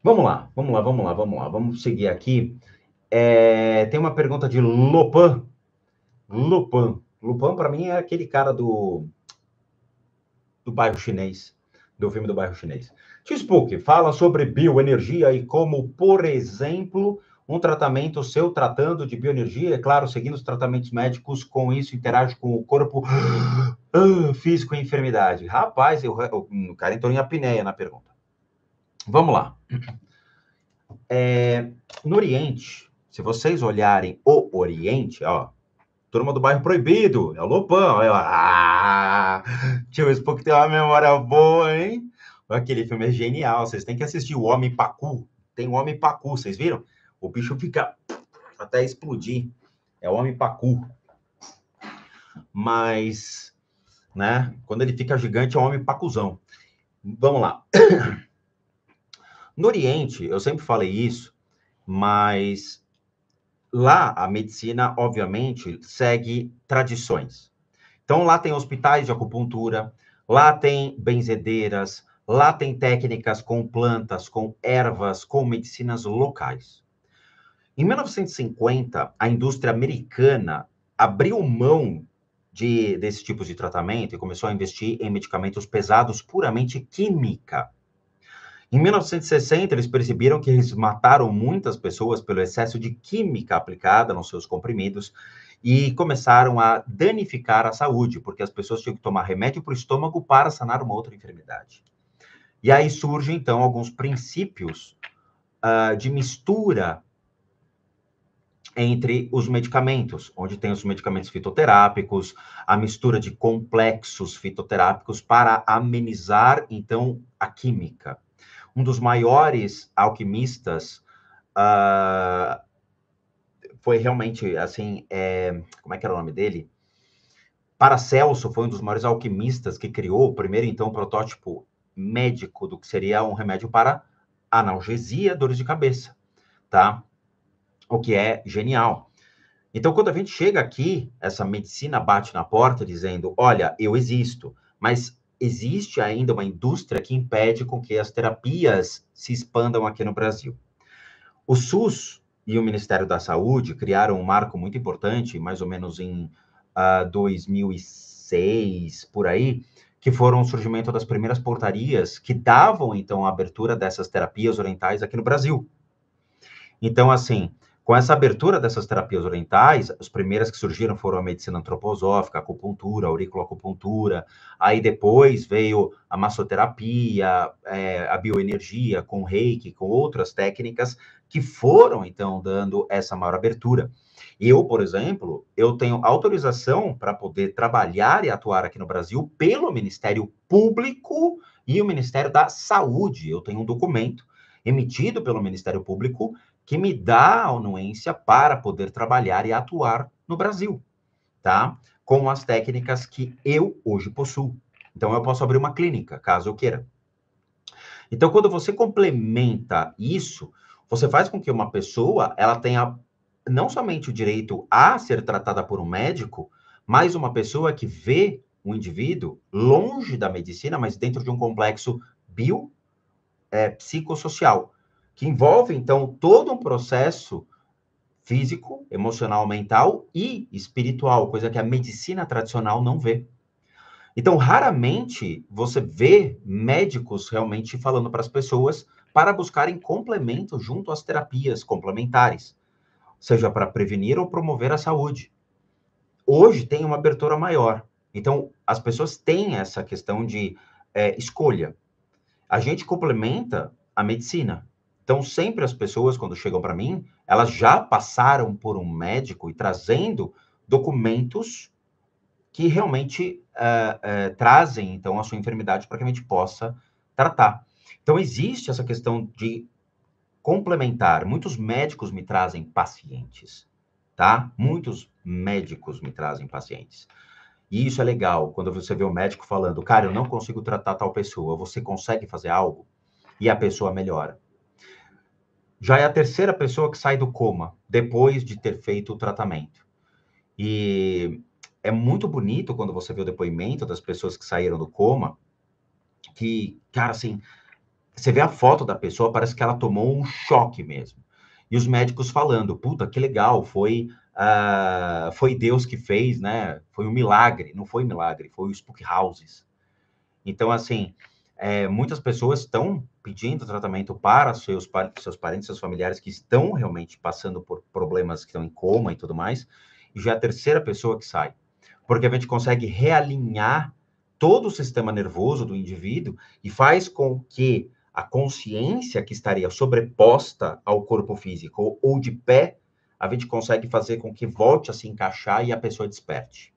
Vamos lá, vamos lá, vamos lá, vamos lá. Vamos seguir aqui. Tem uma pergunta de Lopan. Lopan, para mim, é aquele cara do bairro chinês, do filme do bairro chinês. T-Spook fala sobre bioenergia e como, por exemplo, um tratamento seu tratando de bioenergia, é claro, seguindo os tratamentos médicos, com isso interage com o corpo físico e enfermidade. Rapaz, o cara entrou em apneia na pergunta. Vamos lá. No Oriente, se vocês olharem o Oriente, ó, Turma do Bairro Proibido, é o Lopão. Tio Spook tem uma memória boa, hein? Aquele filme é genial, vocês têm que assistir o Homem Pacu. Tem o Homem Pacu, vocês viram? O bicho fica até explodir. É o Homem Pacu. Mas, né, quando ele fica gigante é o Homem Pacuzão. Vamos lá. No Oriente, eu sempre falei isso, mas lá a medicina, obviamente, segue tradições. Então, lá tem hospitais de acupuntura, lá tem benzedeiras, lá tem técnicas com plantas, com ervas, com medicinas locais. Em 1950, a indústria americana abriu mão desses tipos de tratamento e começou a investir em medicamentos pesados puramente química. Em 1960, eles perceberam que eles mataram muitas pessoas pelo excesso de química aplicada nos seus comprimidos e começaram a danificar a saúde, porque as pessoas tinham que tomar remédio para o estômago para sanar uma outra enfermidade. E aí surgem, então, alguns princípios de mistura entre os medicamentos, onde tem os medicamentos fitoterápicos, a mistura de complexos fitoterápicos para amenizar, então, a química. Um dos maiores alquimistas foi realmente, assim, como é que era o nome dele? Paracelso foi um dos maiores alquimistas que criou o primeiro, então, protótipo médico do que seria um remédio para analgesia, dores de cabeça, tá? O que é genial. Então, quando a gente chega aqui, essa medicina bate na porta dizendo, olha, eu existo, mas existe ainda uma indústria que impede com que as terapias se expandam aqui no Brasil. O SUS e o Ministério da Saúde criaram um marco muito importante, mais ou menos em 2006, por aí, que foram o surgimento das primeiras portarias que davam, então, a abertura dessas terapias orientais aqui no Brasil. Então, assim, com essa abertura dessas terapias orientais, as primeiras que surgiram foram a medicina antroposófica, a acupuntura, a auriculoacupuntura, aí depois veio a massoterapia, a bioenergia, com reiki, com outras técnicas que foram, então, dando essa maior abertura. Eu, por exemplo, eu tenho autorização para poder trabalhar e atuar aqui no Brasil pelo Ministério Público e o Ministério da Saúde. Eu tenho um documento emitido pelo Ministério Público que me dá a anuência para poder trabalhar e atuar no Brasil, tá? Com as técnicas que eu hoje possuo. Então, eu posso abrir uma clínica, caso eu queira. Então, quando você complementa isso, você faz com que uma pessoa, ela tenha não somente o direito a ser tratada por um médico, mas uma pessoa que vê o indivíduo longe da medicina, mas dentro de um complexo psicossocial, que envolve, então, todo um processo físico, emocional, mental e espiritual, coisa que a medicina tradicional não vê. Então, raramente você vê médicos realmente falando para as pessoas para buscarem complemento junto às terapias complementares, seja para prevenir ou promover a saúde. Hoje tem uma abertura maior. Então, as pessoas têm essa questão de escolha. A gente complementa a medicina. Então, sempre as pessoas, quando chegam para mim, elas já passaram por um médico e trazendo documentos que realmente trazem, então, a sua enfermidade para que a gente possa tratar. Então, existe essa questão de complementar. Muitos médicos me trazem pacientes, tá? Muitos médicos me trazem pacientes. E isso é legal, quando você vê o médico falando, cara, eu não consigo tratar tal pessoa, você consegue fazer algo? E a pessoa melhora. Já é a terceira pessoa que sai do coma depois de ter feito o tratamento. E é muito bonito quando você vê o depoimento das pessoas que saíram do coma, que, cara, assim, Você vê a foto da pessoa, parece que ela tomou um choque mesmo. E os médicos falando, puta, que legal, foi Deus que fez, né? Foi um milagre. Não foi milagre, foi o Spook Houses. Então, assim, muitas pessoas estão pedindo tratamento para seus parentes, seus familiares que estão realmente passando por problemas, que estão em coma e tudo mais, e já é a terceira pessoa que sai. Porque a gente consegue realinhar todo o sistema nervoso do indivíduo e faz com que a consciência que estaria sobreposta ao corpo físico ou de pé, a gente consegue fazer com que volte a se encaixar e a pessoa desperte.